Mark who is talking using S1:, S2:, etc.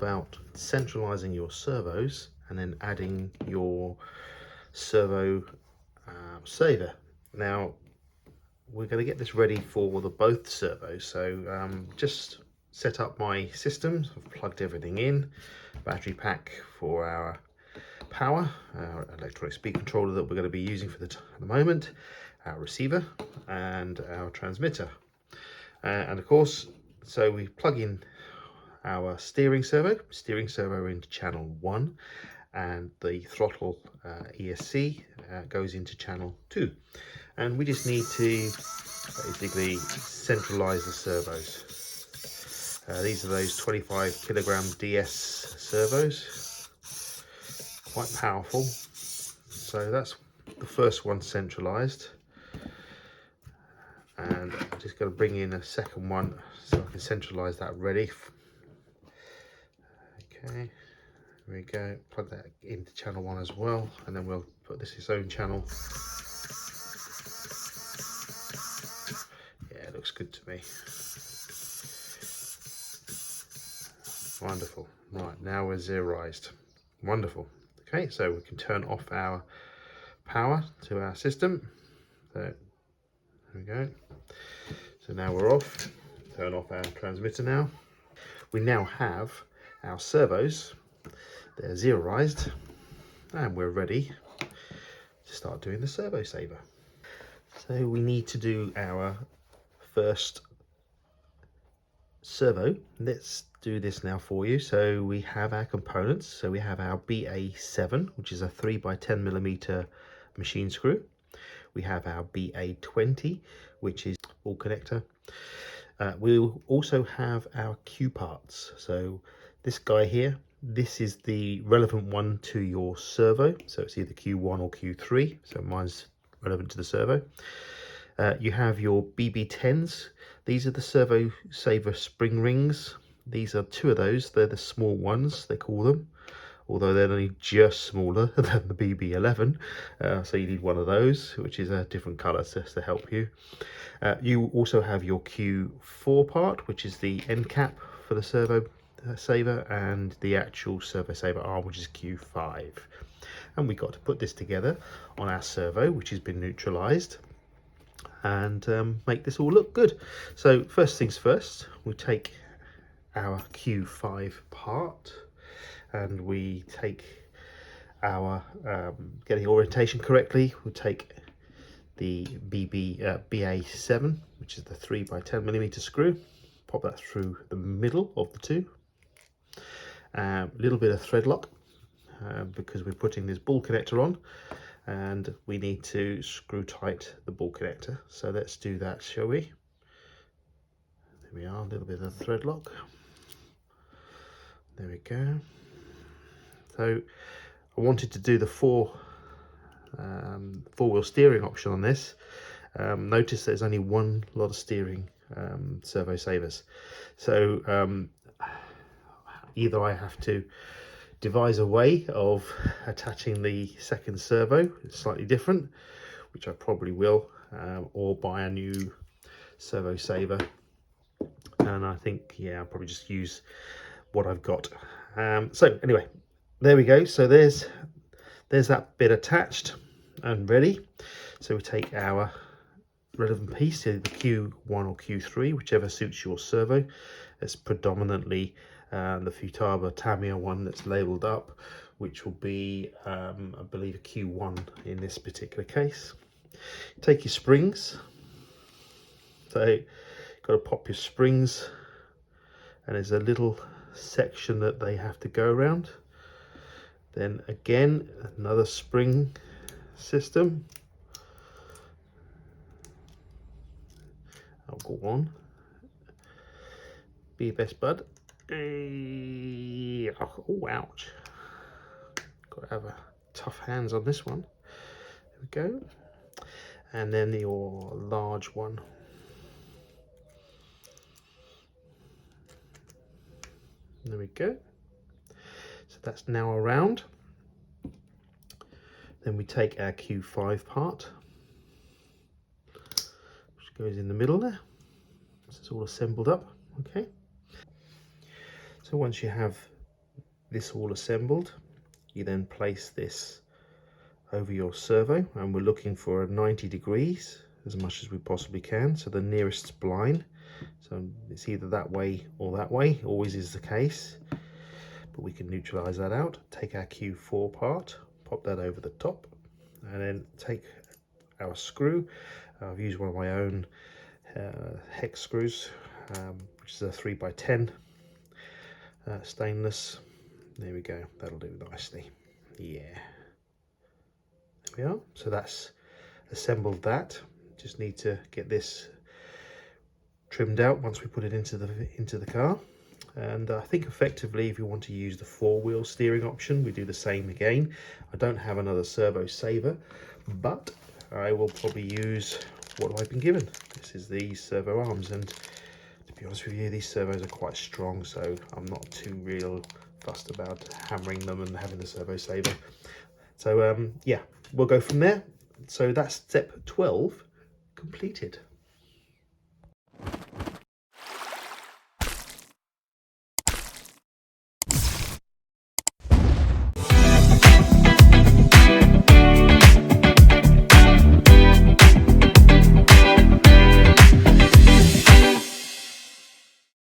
S1: about centralizing your servos and then adding your servo saver. Now we're going to get this ready for the both servos, so just set up my systems. I've plugged everything in, battery pack for our power, our electronic speed controller that we're going to be using for the moment, our receiver and our transmitter, and of course, so we plug in our steering servo into channel 1, and the throttle ESC goes into channel 2, and we just need to basically centralize the servos. These are those 25 kilogram DS servos, quite powerful. So that's the first one centralized, and I'm just going to bring in a second one so I can centralize that ready. Okay, there we go. Plug that into channel 1 as well, and then we'll put this its own channel. Yeah, it looks good to me. Wonderful. Right, now we're zeroized. Wonderful. Okay, so we can turn off our power to our system. So there we go. So now we're off. Turn off our transmitter now. We now have our servos. They're zeroized, and we're ready to start doing the servo saver. So we need to do our first servo. Let's do this now for you. So we have our components. So we have our BA7, which is a 3x10mm machine screw. We have our BA20, which is ball connector. We'll also have our Q parts. So this guy here, this is the relevant one to your servo. So it's either Q1 or Q3. So mine's relevant to the servo. You have your BB10s. These are the servo saver spring rings. These are 2 of those. They're the small ones, they call them, although they're only just smaller than the BB11. So you need one of those, which is a different colour just to help you. You also have your Q4 part, which is the end cap for the servo saver, and the actual servo saver arm, which is Q5. And we got to put this together on our servo, which has been neutralised, and make this all look good. So first things first, we take our Q5 part and we take our get the orientation correctly. We'll take the BA7, which is the 3x10mm screw, pop that through the middle of the two. A little bit of thread lock because we're putting this ball connector on, and we need to screw tight the ball connector. So let's do that, shall we? There we are, a little bit of thread lock. There we go. So I wanted to do the four-wheel steering option on this. Notice there's only one lot of steering servo savers. So either I have to devise a way of attaching the second servo, it's slightly different, which I probably will, or buy a new servo saver. And I think, yeah, I'll probably just use what I've got. So anyway, there we go. So there's that bit attached and ready. So we take our relevant piece, either the Q1 or Q3, whichever suits your servo. It's predominantly the Futaba Tamiya one that's labelled up, which will be, I believe, a Q1 in this particular case. Take your springs. So you've got to pop your springs, and there's a little section that they have to go around. Then again, another spring system. I'll go on. Be your best bud. Oh, ouch. Got to have tough hands on this one. There we go. And then your large one. There we go. So that's now around. Then we take our Q5 part, which goes in the middle there. So it's all assembled up. Okay. So once you have this all assembled, you then place this over your servo, and we're looking for 90 degrees as much as we possibly can, so the nearest spline. So it's either that way or that way, always is the case, but we can neutralize that out. Take our Q4 part, pop that over the top, and then take our screw. I've used one of my own hex screws, which is a 3x10 stainless. There we go, that'll do nicely. Yeah, there we are. So that's assembled that. Just need to get this trimmed out once we put it into the car. And I think effectively, if you want to use the 4-wheel steering option, we do the same again. I don't have another servo saver, but I will probably use what I've been given. This is the servo arms, and to be honest with you, these servos are quite strong, so I'm not too real fussed about hammering them and having the servo saver. So yeah, we'll go from there. So that's step 12 completed.